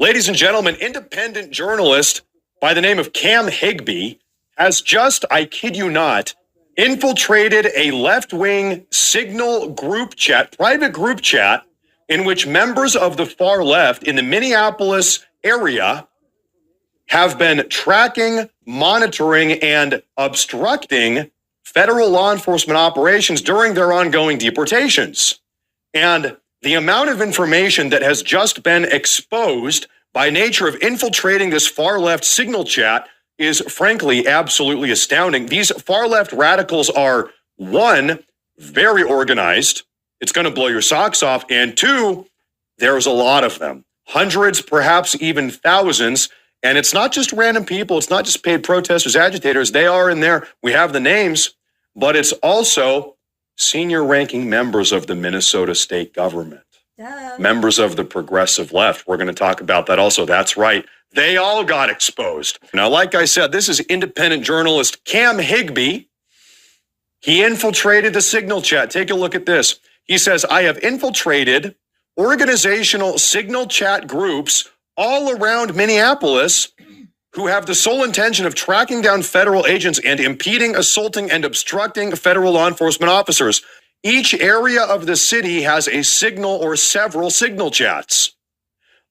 Ladies and gentlemen, independent journalist by the name of Cam Higbee has just, I kid you not, infiltrated a left-wing Signal group chat, private group chat, in which members of the far left in the Minneapolis area have been tracking, monitoring, and obstructing federal law enforcement operations during their ongoing deportations. And the amount of information that has just been exposed by nature of infiltrating this far left Signal chat is frankly absolutely astounding. These far left radicals are, one, very organized. It's going to blow your socks off. And two, there's a lot of them, hundreds, perhaps even thousands. And it's not just random people. It's not just paid protesters, agitators. They are in there. We have the names, but it's also senior ranking members of the Minnesota state government, members of the progressive left. We're going to talk about that also. That's right. They all got exposed. Now, like I said, this is independent journalist Cam Higbee. He infiltrated the Signal chat. Take a look at this. He says, I have infiltrated organizational Signal chat groups all around Minneapolis who have the sole intention of tracking down federal agents and impeding, assaulting, and obstructing federal law enforcement officers. Each area of the city has a Signal or several Signal chats.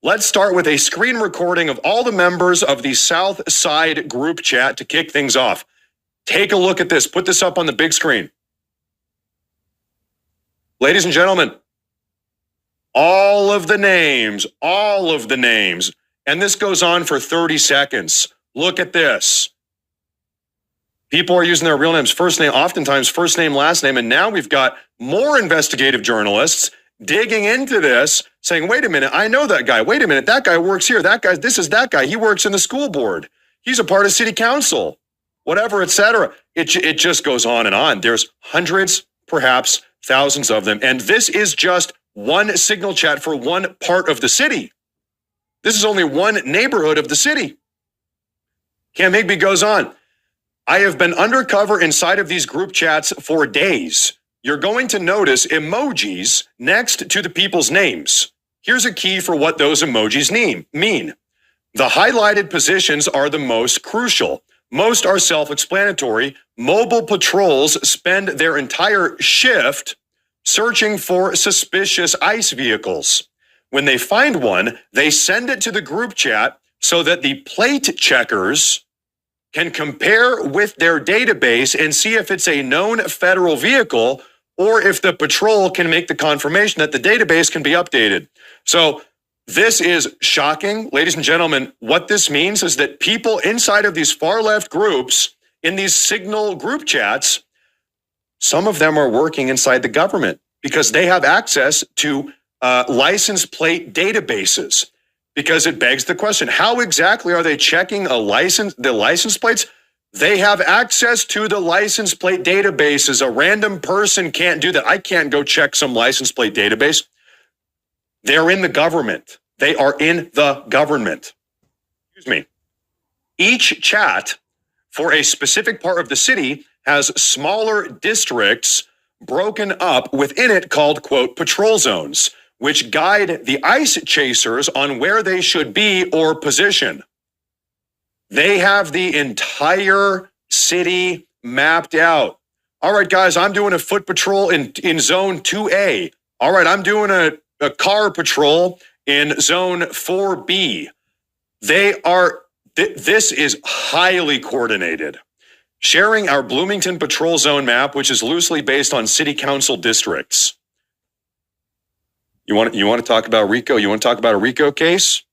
Let's start with a screen recording of all the members of the South Side group chat to kick things off. Take a look at this. Put this up on the big screen. Ladies and gentlemen, all of the names. And this goes on for 30 seconds. Look at this. People are using their real names, first name, oftentimes first name, last name. And now we've got more investigative journalists digging into this, saying, wait a minute, I know that guy. Wait a minute, that guy works here. That guy, this is that guy. He works in the school board. He's a part of city council, whatever, etc. It just goes on and on. There's hundreds, perhaps thousands of them. And this is just one Signal chat for one part of the city. This is only one neighborhood of the city. Cam Higbee goes on. I have been undercover inside of these group chats for days. You're going to notice emojis next to the people's names. Here's a key for what those emojis mean. The highlighted positions are the most crucial. Most are self-explanatory. Mobile patrols spend their entire shift searching for suspicious ICE vehicles. When they find one, they send it to the group chat so that the plate checkers can compare with their database and see if it's a known federal vehicle or if the patrol can make the confirmation that the database can be updated. So this is shocking. Ladies and gentlemen, what this means is that people inside of these far left groups in these Signal group chats, some of them are working inside the government because they have access to license plate databases. Because it begs the question, how exactly are they checking the license plates? They have access to the license plate databases. A random person can't do that. I can't go check some license plate database. They're in the government. They are in the government. Excuse me. Each chat for a specific part of the city has smaller districts broken up within it called, quote, patrol zones, which guide the ICE chasers on where they should be or position. They have the entire city mapped out. All right, guys, I'm doing a foot patrol in zone 2A. All right, I'm doing a car patrol in zone 4B. This is highly coordinated. Sharing our Bloomington patrol zone map, which is loosely based on city council districts. You want to talk about RICO? You want to talk about a RICO case?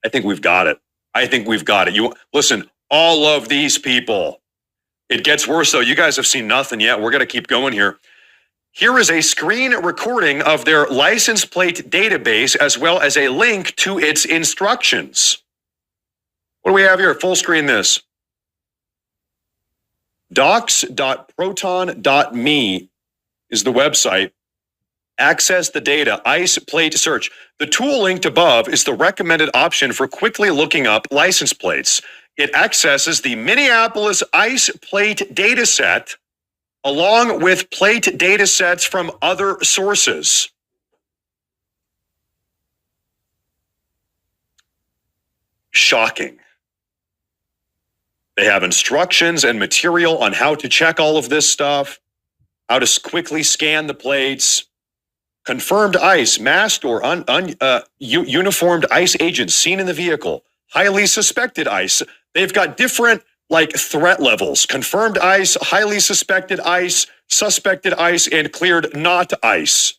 I think we've got it. Listen, all of these people. It gets worse, though. You guys have seen nothing yet. We're going to keep going here. Here is a screen recording of their license plate database as well as a link to its instructions. What do we have here? Full screen this. docs.proton.me is the website. Access the data, ICE plate search. The tool linked above is the recommended option for quickly looking up license plates. It accesses the Minneapolis ICE plate dataset along with plate datasets from other sources. shocking. They have instructions and material on how to check all of this stuff, how to quickly scan the plates. Confirmed ICE, masked or uniformed ICE agents seen in the vehicle. Highly suspected ICE. They've got different threat levels. Confirmed ICE, highly suspected ICE, suspected ICE, and cleared not ICE.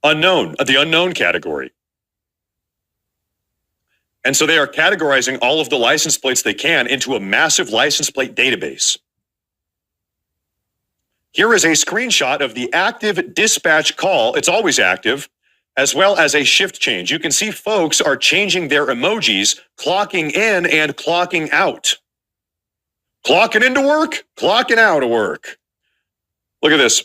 Unknown, the unknown category. And so they are categorizing all of the license plates they can into a massive license plate database. Here is a screenshot of the active dispatch call. It's always active, as well as a shift change. You can see folks are changing their emojis, clocking in and clocking out. Clocking into work, clocking out of work. Look at this.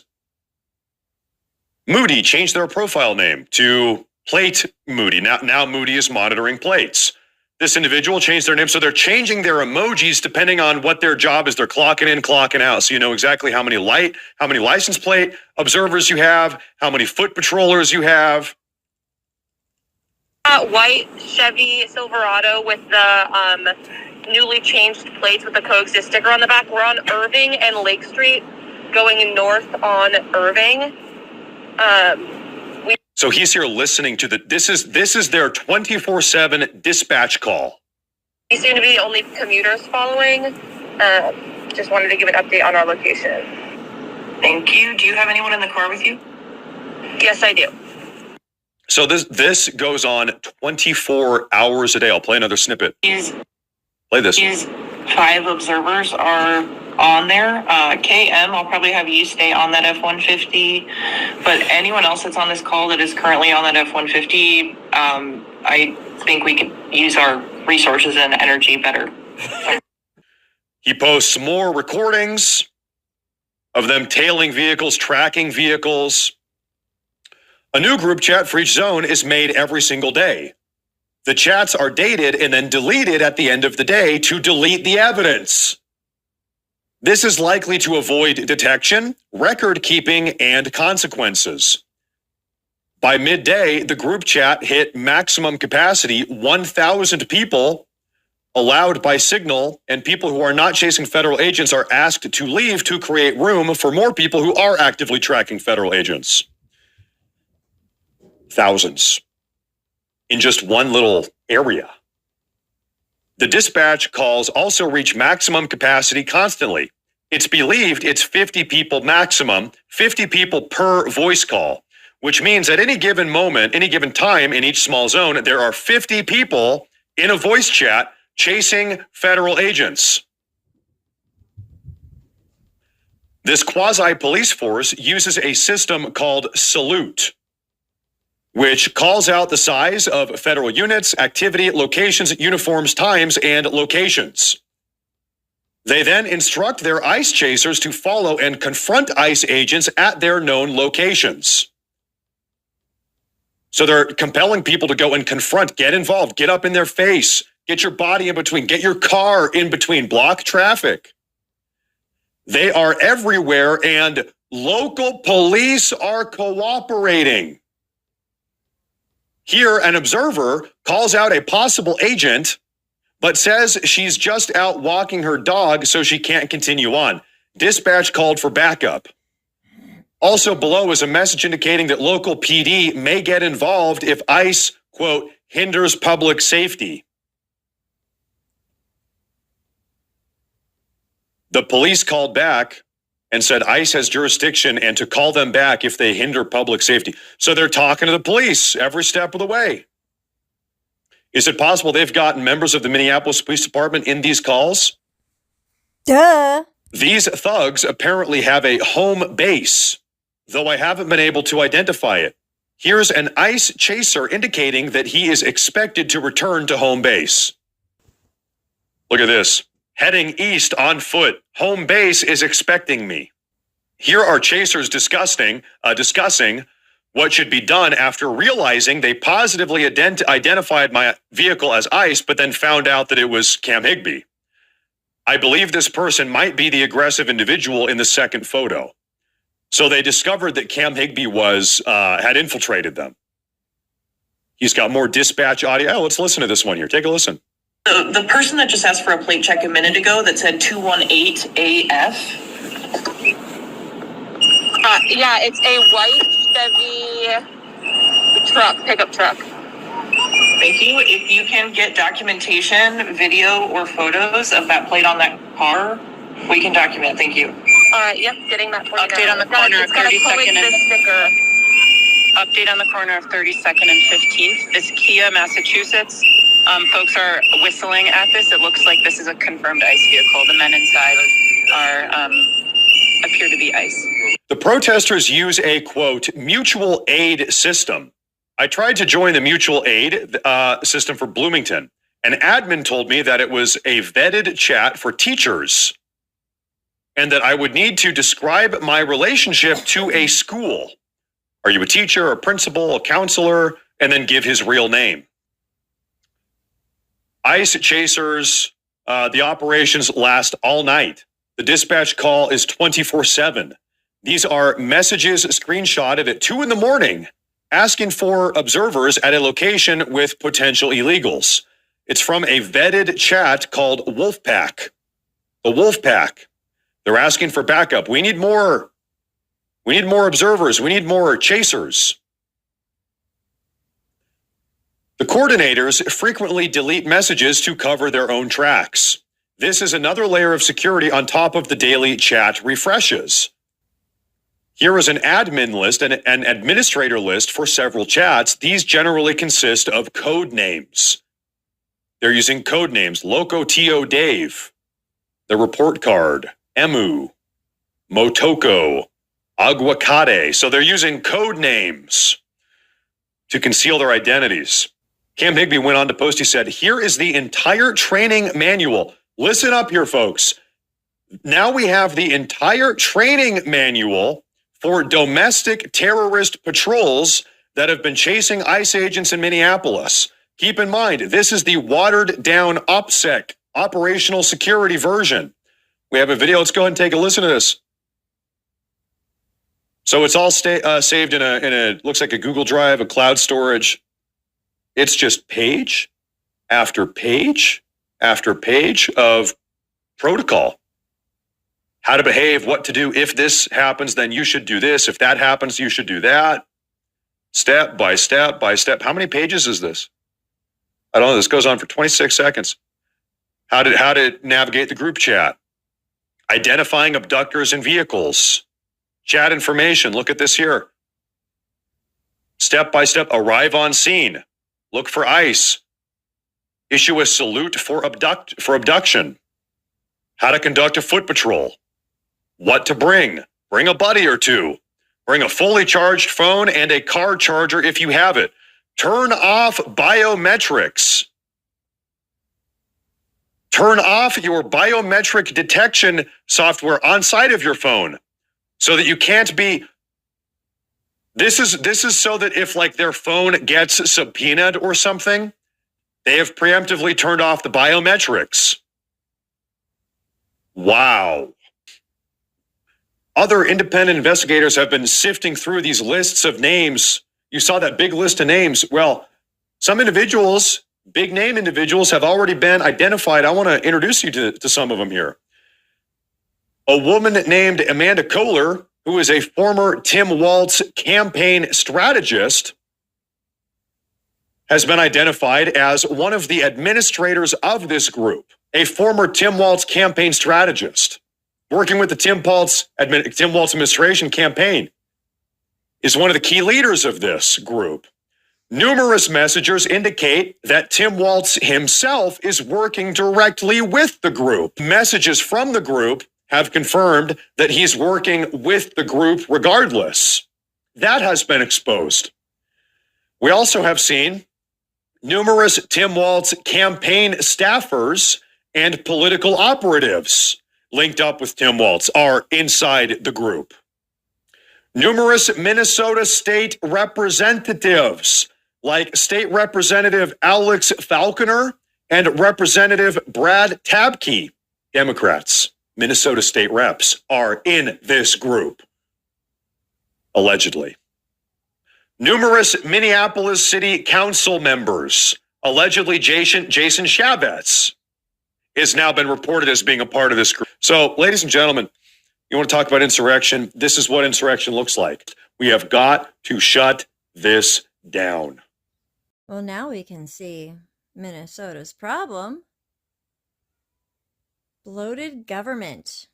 Moody changed their profile name to Plate Moody. Now Moody is monitoring plates. This individual changed their name, so they're changing their emojis depending on what their job is. They're clocking in, clocking out, so you know exactly how many license plate observers you have, how many foot patrollers you have. White Chevy Silverado with the newly changed plates with the coexist sticker on the back. We're on Irving and Lake Street, going north on Irving. So he's here listening to this is their 24/7 dispatch call. We seem to be the only commuters following. Just wanted to give an update on our location. Thank you. Do you have anyone in the car with you? Yes, I do. So this goes on 24 hours a day. I'll play another snippet. Play this. These 5 observers are on there. KM, I'll probably have you stay on that F-150. But anyone else that's on this call that is currently on that F-150, I think we could use our resources and energy better. He posts more recordings of them tailing vehicles, tracking vehicles. A new group chat for each zone is made every single day. The chats are dated and then deleted at the end of the day to delete the evidence. This is likely to avoid detection, record keeping, and consequences. By midday, the group chat hit maximum capacity, 1,000 people allowed by signal, and people who are not chasing federal agents are asked to leave to create room for more people who are actively tracking federal agents. Thousands in just one little area. The dispatch calls also reach maximum capacity constantly. It's believed it's 50 people maximum, 50 people per voice call, which means at any given moment, any given time in each small zone, there are 50 people in a voice chat chasing federal agents. This quasi-police force uses a system called Salute, which calls out the size of federal units, activity, locations, uniforms, times, and locations. They then instruct their ICE chasers to follow and confront ICE agents at their known locations. So they're compelling people to go and confront, get involved, get up in their face, get your body in between, get your car in between, block traffic. They are everywhere, and local police are cooperating. Here, an observer calls out a possible agent, but says she's just out walking her dog, so she can't continue on. Dispatch called for backup. Also below is a message indicating that local PD may get involved if ICE, quote, hinders public safety. The police called back and said ICE has jurisdiction and to call them back if they hinder public safety. So they're talking to the police every step of the way. Is it possible they've gotten members of the Minneapolis Police Department in these calls? Duh. These thugs apparently have a home base, though I haven't been able to identify it. Here's an ICE chaser indicating that he is expected to return to home base. Look at this. Heading east on foot. Home base is expecting me. Here are chasers discussing what should be done after realizing they positively identified my vehicle as ICE, but then found out that it was Cam Higbee. I believe this person might be the aggressive individual in the second photo. So they discovered that Cam Higbee had infiltrated them. He's got more dispatch audio. Oh, let's listen to this one here. Take a listen. The person that just asked for a plate check a minute ago that said 218 AF. Yeah, it's a white Chevy truck, pickup truck. Thank you. If you can get documentation, video, or photos of that plate on that car, we can document. Thank you. Yep, getting that for you. Update on the corner of 32nd and sticker. Update on the corner of 32nd and 15th. This Kia, Massachusetts. Folks are whistling at this. It looks like this is a confirmed ICE vehicle. The men inside appear to be ICE. The protesters use a, quote, mutual aid system. I tried to join the mutual aid system for Bloomington. An admin told me that it was a vetted chat for teachers and that I would need to describe my relationship to a school. Are you a teacher, a principal, a counselor? And then give his real name. ICE chasers, the operations last all night. The dispatch call is 24/7. These are messages screenshotted at 2 a.m. asking for observers at a location with potential illegals. It's from a vetted chat called Wolfpack. The Wolfpack. They're asking for backup. We need more. We need more observers. We need more chasers. The coordinators frequently delete messages to cover their own tracks. This is another layer of security on top of the daily chat refreshes. Here is an admin list and an administrator list for several chats. These generally consist of code names. They're using code names. Loco Tio Dave, the report card, Emu, Motoko, Aguacate. So they're using code names to conceal their identities. Cam Higbee went on to post, he said, here is the entire training manual. Listen up here, folks. Now we have the entire training manual for domestic terrorist patrols that have been chasing ICE agents in Minneapolis. Keep in mind, this is the watered down OPSEC, operational security version. We have a video. Let's go ahead and take a listen to this. So it's all saved in a looks like a Google Drive, a cloud storage. It's just page after page after page of protocol. How to behave, what to do. If this happens, then you should do this. If that happens, you should do that. Step by step by step. How many pages is this? I don't know. This goes on for 26 seconds. How to navigate the group chat. Identifying abductors and vehicles. Chat information. Look at this here. Step by step. Arrive on scene. Look for ICE. Issue a salute for abduction. How to conduct a foot patrol. What to bring. Bring a buddy or two. Bring a fully charged phone and a car charger if you have it. Turn off biometrics. Turn off your biometric detection software on side of your phone so that you can't be. This is so that if like their phone gets subpoenaed or something, they have preemptively turned off the biometrics. Wow. Other independent investigators have been sifting through these lists of names. You saw that big list of names. Well, some individuals, big name individuals, have already been identified. I want to introduce you to some of them here. A woman named Amanda Kohler, who is a former Tim Walz campaign strategist, has been identified as one of the administrators of this group, a former Tim Walz campaign strategist, working with the Tim Walz administration campaign, is one of the key leaders of this group. Numerous messengers indicate that Tim Walz himself is working directly with the group. Messages from the group have confirmed that he's working with the group regardless. That has been exposed. We also have seen numerous Tim Walz campaign staffers and political operatives linked up with Tim Walz are inside the group. Numerous Minnesota state representatives like State Representative Alex Falconer and Representative Brad Tabke, Democrats, Minnesota state reps, are in this group, allegedly. Numerous Minneapolis City Council members, allegedly Jason Chavez, has now been reported as being a part of this group. So, ladies and gentlemen, you want to talk about insurrection? This is what insurrection looks like. We have got to shut this down. Well, now we can see Minnesota's problem. Bloated government.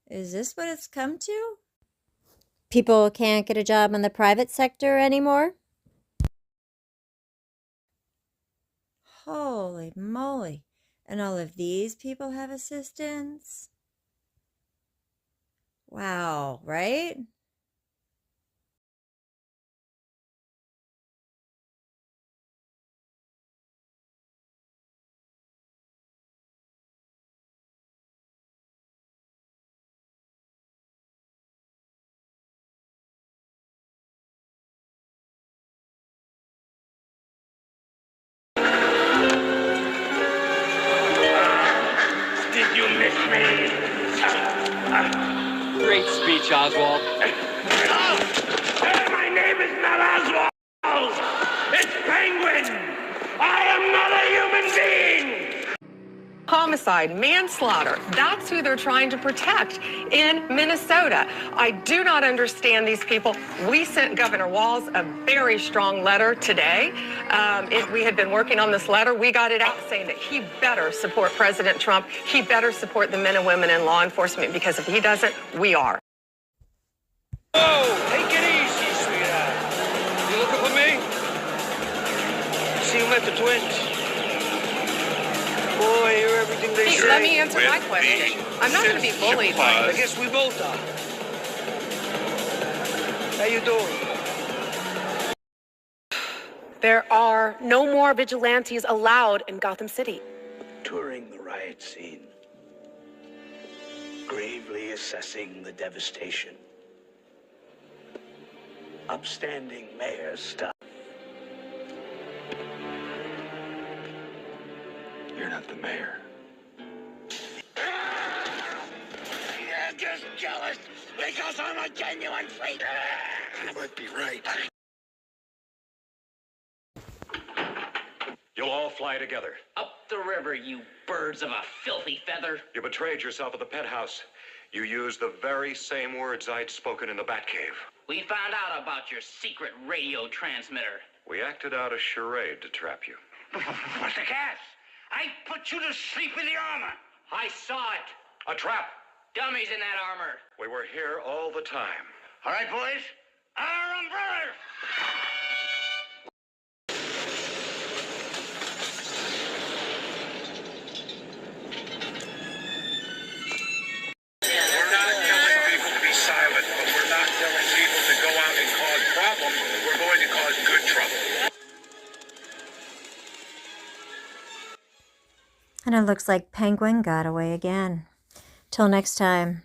Is this what it's come to? People can't get a job in the private sector anymore? Holy moly. And all of these people have assistants? Wow, right? Did you miss me? Great speech, Oswald. My name is not Oswald. It's Penguin. I am not a human being. Homicide, manslaughter, that's who they're trying to protect in Minnesota. I do not understand these people. We sent Governor Walz a very strong letter today. We had been working on this letter. We got it out saying that he better support President Trump. He better support the men and women in law enforcement, because if he doesn't, we are. Oh, take it easy, sweetheart. You looking for me? See you met the twins. Boy, I hear everything they say. Let me answer my question. I'm not going to be bullied. I guess we both are. How you doing? There are no more vigilantes allowed in Gotham City. Touring the riot scene, gravely assessing the devastation. Upstanding mayor stuff. You're not the mayor. You're just jealous because I'm a genuine freak. You might be right. You'll all fly together. Up the river, you birds of a filthy feather. You betrayed yourself at the pet house. You used the very same words I'd spoken in the Batcave. We found out about your secret radio transmitter. We acted out a charade to trap you. What's the cat? I put you to sleep in the armor. I saw it. A trap. Dummies in that armor. We were here all the time. All right, boys. Our umbrellas. We're not telling people to be silent, but we're not telling people to go out and cause problems. We're going to cause good trouble. And it looks like Penguin got away again. Till next time.